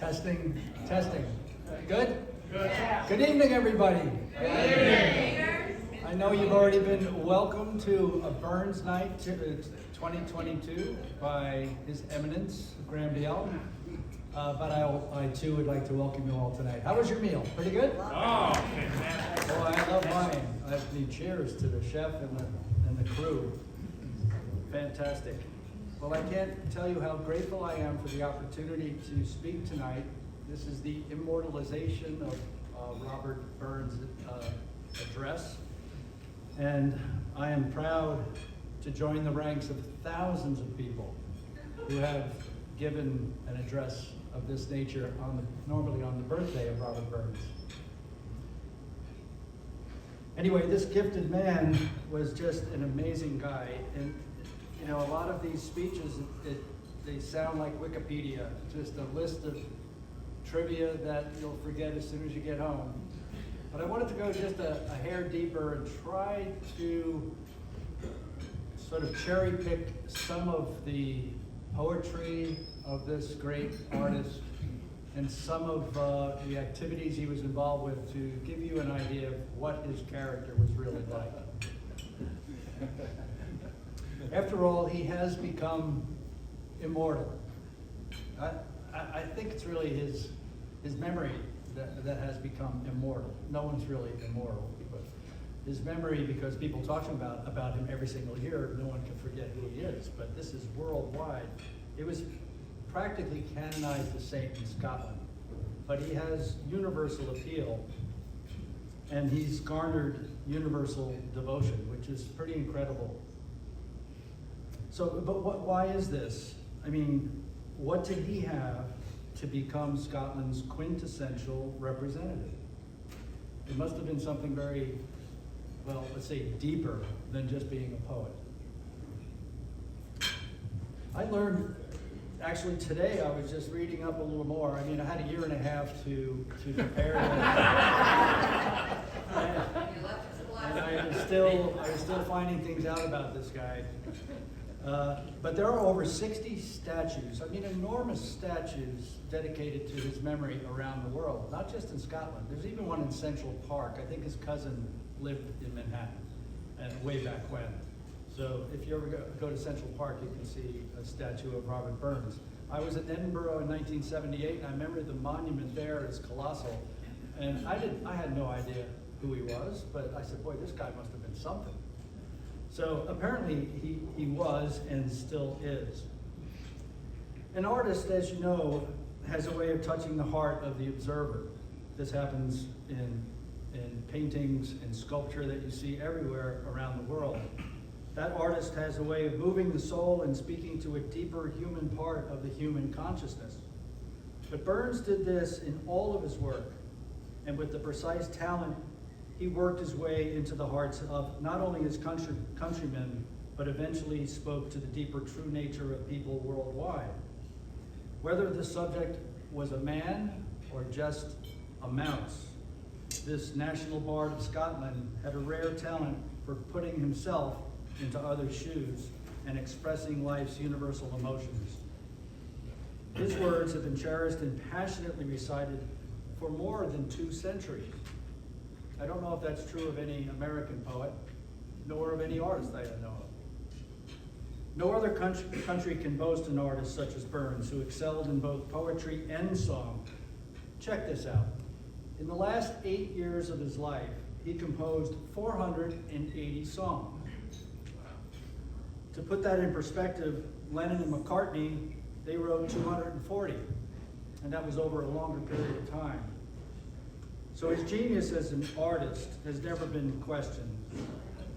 Testing, testing. Good? Good. Good evening, everybody. Good evening. I know you've already been welcomed to a Burns Night 2022 by His Eminence, Graham DL. But I too would like to welcome you all tonight. How was your meal? Pretty good? Oh, fantastic. Oh, I love mine. I need cheers to the chef and the crew. Fantastic. Well, I can't tell you how grateful I am for the opportunity to speak tonight. This is the immortalization of Robert Burns' address. And I am proud to join the ranks of thousands of people who have given an address of this nature normally on the birthday of Robert Burns. Anyway, this gifted man was just an amazing guy. And you know, a lot of these speeches, they sound like Wikipedia, just a list of trivia that you'll forget as soon as you get home. But I wanted to go just a hair deeper and try to sort of cherry pick some of the poetry of this great artist and some of the activities he was involved with to give you an idea of what his character was really like. After all, he has become immortal. I think it's really his memory that has become immortal. No one's really immortal, but his memory, because people talk about him every single year, no one can forget who he is. But this is worldwide. It was practically canonized a saint in Scotland, but he has universal appeal, and he's garnered universal devotion, which is pretty incredible. So, but why is this? I mean, what did he have to become Scotland's quintessential representative? It must have been something very, well, let's say deeper than just being a poet. I learned, actually today I was just reading up a little more. I mean, I had a year and a half to prepare and I was still finding things out about this guy. But there are over 60 statues, I mean enormous statues dedicated to his memory around the world, not just in Scotland. There's even one in Central Park. I think his cousin lived in Manhattan way back when. So if you ever go to Central Park, you can see a statue of Robert Burns. I was in Edinburgh in 1978, and I remember the monument there is colossal. And I had no idea who he was, but I said, boy, this guy must have been something. So apparently he was and still is. An artist, as you know, has a way of touching the heart of the observer. This happens in paintings and sculpture that you see everywhere around the world. That artist has a way of moving the soul and speaking to a deeper human part of the human consciousness. But Burns did this in all of his work, and with the precise talent, he worked his way into the hearts of not only his countrymen, but eventually spoke to the deeper true nature of people worldwide. Whether the subject was a man or just a mouse, this national bard of Scotland had a rare talent for putting himself into others' shoes and expressing life's universal emotions. His words have been cherished and passionately recited for more than 2 centuries. I don't know if that's true of any American poet, nor of any artist I know of. No other country can boast an artist such as Burns, who excelled in both poetry and song. Check this out. In the last 8 years of his life, he composed 480 songs. To put that in perspective, Lennon and McCartney, they wrote 240, and that was over a longer period of time. So his genius as an artist has never been questioned.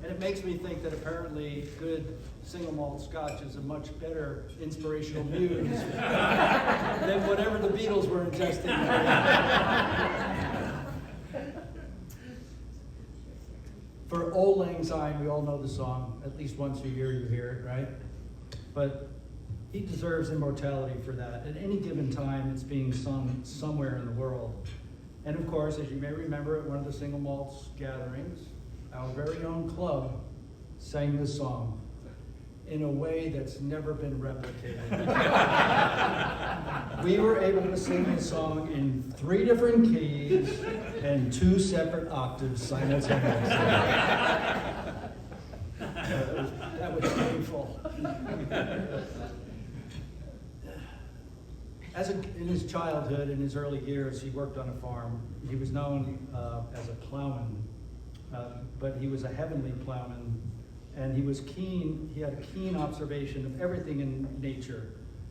And it makes me think that apparently good single malt scotch is a much better inspirational muse than whatever the Beatles were ingesting. For Auld Lang Syne, we all know the song. At least once a year you hear it, right? But he deserves immortality for that. At any given time, it's being sung somewhere in the world. And of course, as you may remember, at one of the single malts gatherings, our very own club sang this song in a way that's never been replicated. we were able to sing this song in 3 different keys and 2 separate octaves simultaneously. That was painful. In his childhood, in his early years, he worked on a farm. He was known as a plowman, but he was a heavenly plowman, and he was keen. He had a keen observation of everything in nature.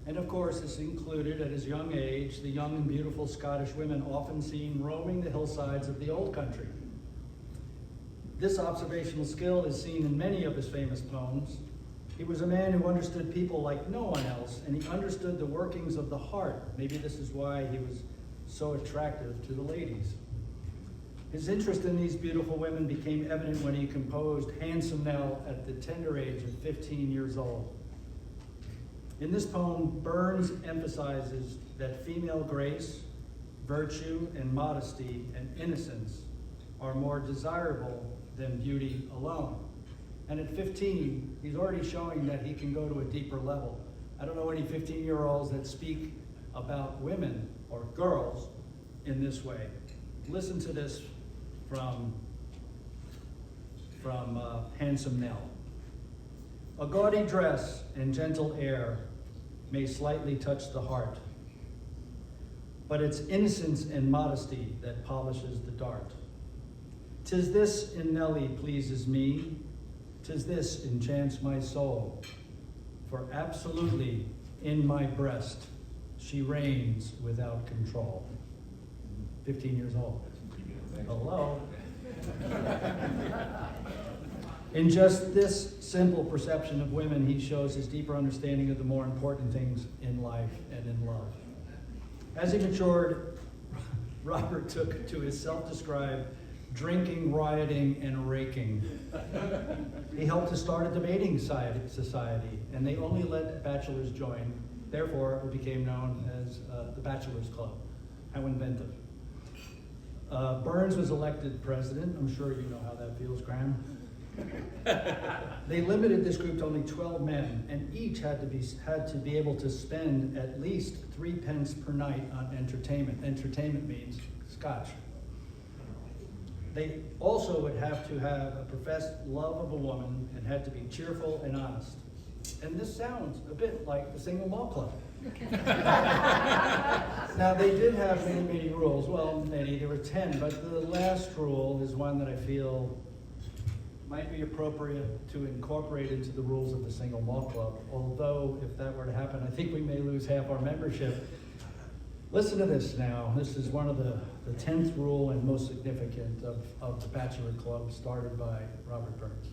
And of course, this included, at his young age, the young and beautiful Scottish women often seen roaming the hillsides of the old country. This observational skill is seen in many of his famous poems. He was a man who understood people like no one else, and he understood the workings of the heart. Maybe this is why he was so attractive to the ladies. His interest in these beautiful women became evident when he composed Handsome Nell at the tender age of 15 years old. In this poem, Burns emphasizes that female grace, virtue, and modesty and innocence are more desirable than beauty alone. And at 15, he's already showing that he can go to a deeper level. I don't know any 15-year-olds that speak about women or girls in this way. Listen to this from Handsome Nell. A gaudy dress and gentle air may slightly touch the heart, but it's innocence and modesty that polishes the dart. 'Tis this in Nellie pleases me, 'tis this enchants my soul, for absolutely in my breast she reigns without control. 15 years old. Hello. In just this simple perception of women, he shows his deeper understanding of the more important things in life and in love. As he matured, Robert took to his self-described drinking, rioting, and raking. He helped to start a debating society, and they only let bachelors join. Therefore, it became known as the Bachelors Club. How inventive. Burns was elected president. I'm sure you know how that feels, Graham. They limited this group to only 12 men, and each had to be able to spend at least 3 pence per night on entertainment. Entertainment means scotch. They also would have to have a professed love of a woman and had to be cheerful and honest. And this sounds a bit like the Single Malt Club. Now, they did have many, many rules. Well, many, there were 10, but the last rule is one that I feel might be appropriate to incorporate into the rules of the Single Malt Club. Although, if that were to happen, I think we may lose half our membership. Listen to this now. This is one of the 10th rule and most significant of the Bachelor Club started by Robert Burns.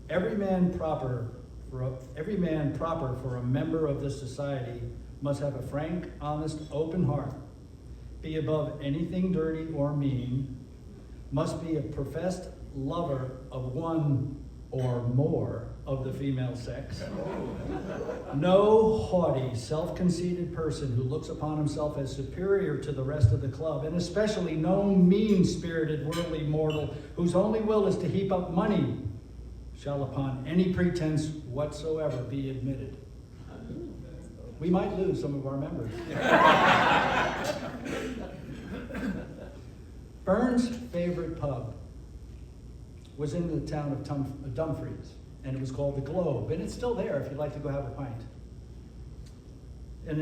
Every man proper for a member of this society must have a frank, honest, open heart, be above anything dirty or mean, must be a professed lover of one or more of the female sex. No haughty, self-conceited person who looks upon himself as superior to the rest of the club, and especially no mean-spirited worldly mortal whose only will is to heap up money, shall upon any pretense whatsoever be admitted. We might lose some of our members. Burns' favorite pub was in the town of Dumfries, and it was called the Globe, and it's still there if you'd like to go have a pint. And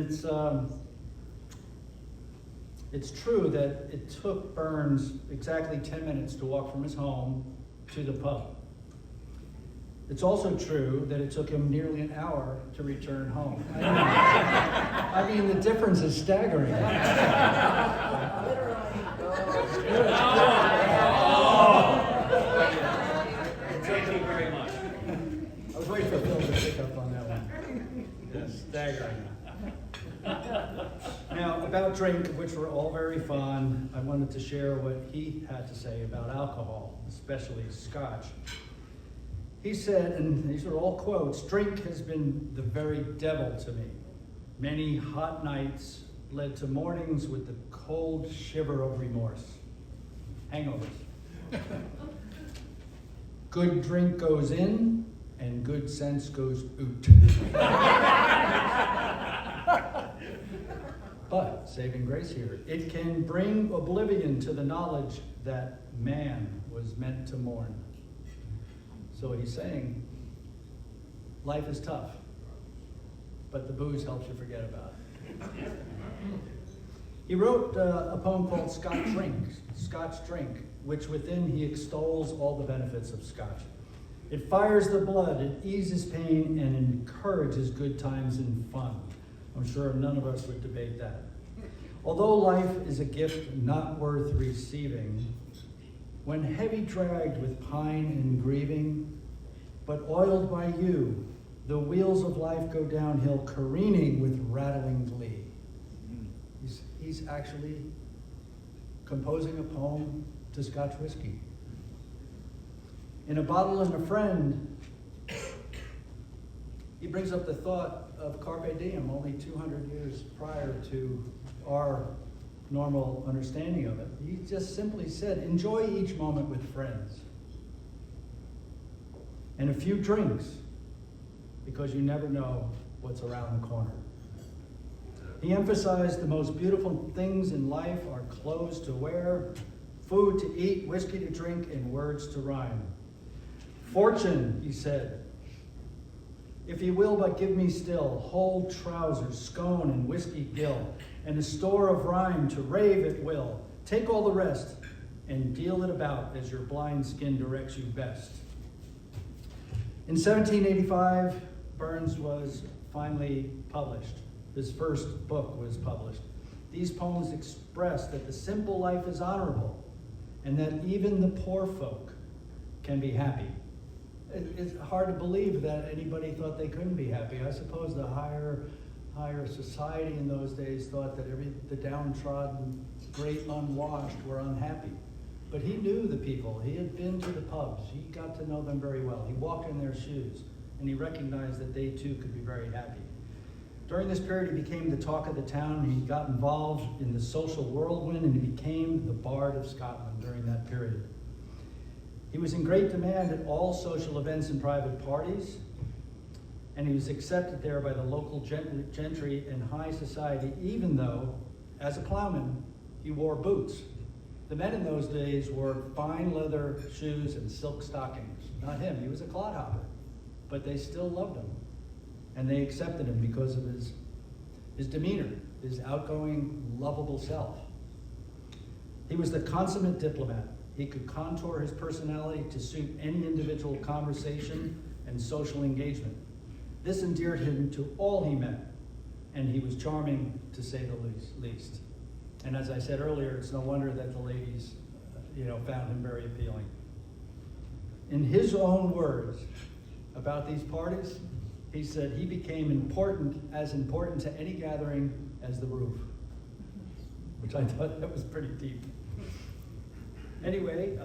it's true that it took Burns exactly 10 minutes to walk from his home to the pub. It's also true that it took him nearly an hour to return home. I mean, the difference is staggering. Thank you very much. I was waiting for Phil to pick up on that one. It's staggering. Now, about drink, of which we're all very fond, I wanted to share what he had to say about alcohol, especially scotch. He said, and these are all quotes, "Drink has been the very devil to me. Many hot nights led to mornings with the cold shiver of remorse. Hangovers. Good drink goes in, and good sense goes out." But, saving grace here, it can bring oblivion to the knowledge that man was meant to mourn. So he's saying, life is tough, but the booze helps you forget about it. He wrote a poem called Scotch Drink, which within he extols all the benefits of Scotch. It fires the blood, it eases pain, and encourages good times and fun. I'm sure none of us would debate that. Although life is a gift not worth receiving, when heavy dragged with pine and grieving, but oiled by you, the wheels of life go downhill, careening with rattling glee. He's actually composing a poem to Scotch whiskey. In A Bottle and a Friend, he brings up the thought of Carpe Diem only 200 years prior to our normal understanding of it. He just simply said, enjoy each moment with friends. And a few drinks, because you never know what's around the corner. He emphasized the most beautiful things in life are clothes to wear, food to eat, whiskey to drink, and words to rhyme. Fortune, he said, if ye will but give me still whole trousers, scone, and whiskey gill, and a store of rhyme to rave at will, take all the rest and deal it about as your blind skin directs you best. In 1785, Burns was finally published. His first book was published. These poems express that the simple life is honorable and that even the poor folk can be happy. It's hard to believe that anybody thought they couldn't be happy. I suppose the higher society in those days thought that the downtrodden, great unwashed were unhappy. But he knew the people. He had been to the pubs. He got to know them very well. He walked in their shoes, and he recognized that they too could be very happy. During this period, he became the talk of the town. He got involved in the social whirlwind, and he became the Bard of Scotland during that period. He was in great demand at all social events and private parties, and he was accepted there by the local gentry and high society, even though, as a plowman, he wore boots. The men in those days wore fine leather shoes and silk stockings. Not him, he was a clodhopper, but they still loved him. And they accepted him because of his demeanor, his outgoing, lovable self. He was the consummate diplomat. He could contour his personality to suit any individual conversation and social engagement. This endeared him to all he met, and he was charming to say the least. And as I said earlier, it's no wonder that the ladies, found him very appealing. In his own words about these parties, he said he became as important to any gathering as the roof, which I thought that was pretty deep. Anyway,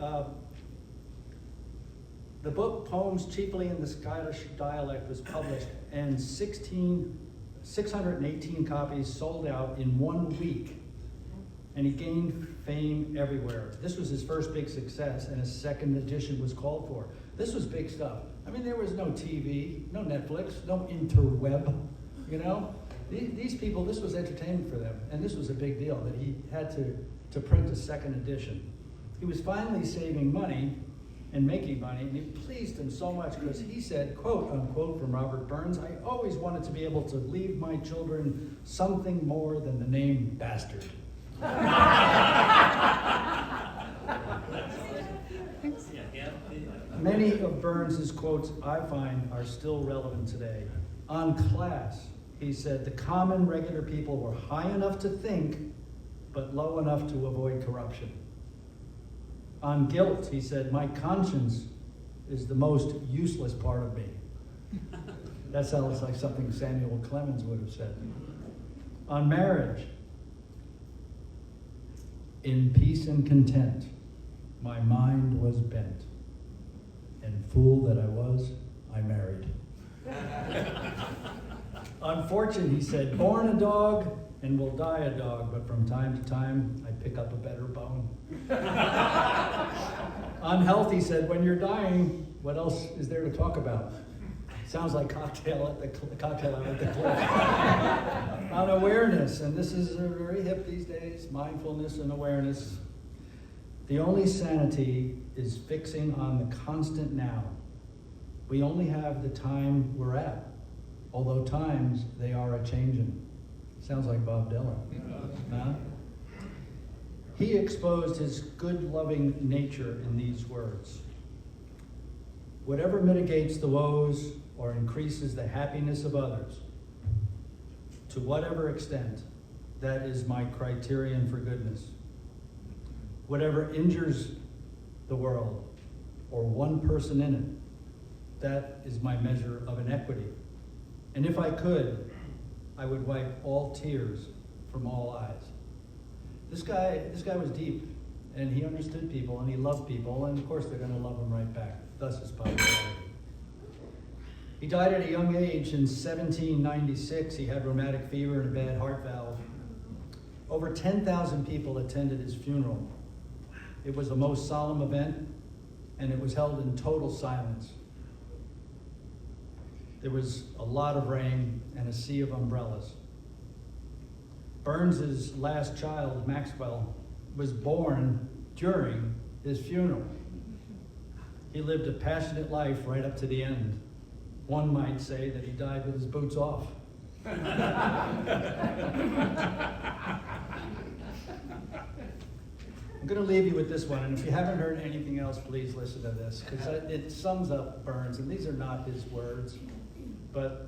the book Poems Chiefly in the Scottish Dialect was published, and 618 copies sold out in 1 week, and he gained fame everywhere. This was his first big success, and a second edition was called for. This was big stuff. I mean, there was no TV, no Netflix, no interweb, These people, this was entertainment for them, and this was a big deal that he had to print a second edition. He was finally saving money and making money, and it pleased him so much because he said, quote unquote, from Robert Burns, I always wanted to be able to leave my children something more than the name bastard. Many of Burns's quotes, I find, are still relevant today. On class, he said, the common regular people were high enough to think, but low enough to avoid corruption. On guilt, he said, my conscience is the most useless part of me. That sounds like something Samuel Clemens would have said. On marriage, in peace and content, my mind was bent, and fool that I was, I married. On fortune, he said, born a dog and will die a dog, but from time to time, I pick up a better bone. On health, he said, when you're dying, what else is there to talk about? Sounds like cocktail at the cocktail hour at the club. On awareness, and this is very hip these days, mindfulness and awareness. The only sanity is fixing on the constant now. We only have the time we're at, although times they are a-changin'. Sounds like Bob Dylan. Huh? He exposed his good, loving nature in these words. Whatever mitigates the woes or increases the happiness of others, to whatever extent, that is my criterion for goodness. Whatever injures the world or one person in it, that is my measure of inequity. And if I could, I would wipe all tears from all eyes. This guy was deep, and he understood people, and he loved people, and of course they're going to love him right back. Thus his popularity. He died at a young age in 1796. He had rheumatic fever and a bad heart valve. Over 10,000 people attended his funeral. It was a most solemn event, and it was held in total silence. There was a lot of rain and a sea of umbrellas. Burns's last child, Maxwell, was born during his funeral. He lived a passionate life right up to the end. One might say that he died with his boots off. I'm going to leave you with this one, and if you haven't heard anything else, please listen to this, because it sums up Burns, and these are not his words, but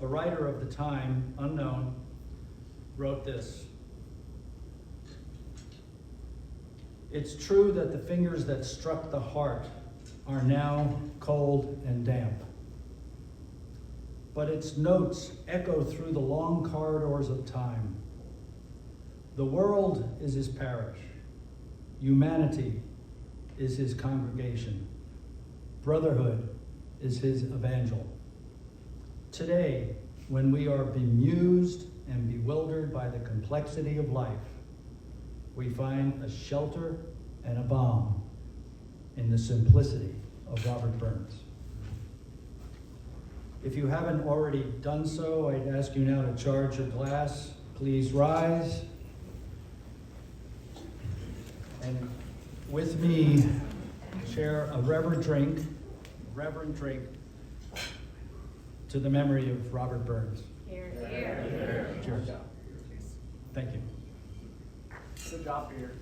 a writer of the time, unknown, wrote this. It's true that the fingers that struck the heart are now cold and damp, but its notes echo through the long corridors of time. The world is his parish. Humanity is his congregation. Brotherhood is his evangel. Today, when we are bemused and bewildered by the complexity of life, we find a shelter and a balm in the simplicity of Robert Burns. If you haven't already done so, I'd ask you now to charge your glass. Please rise. And with me, share a reverent drink to the memory of Robert Burns. Here, here. Cheers. Thank you. Good job here.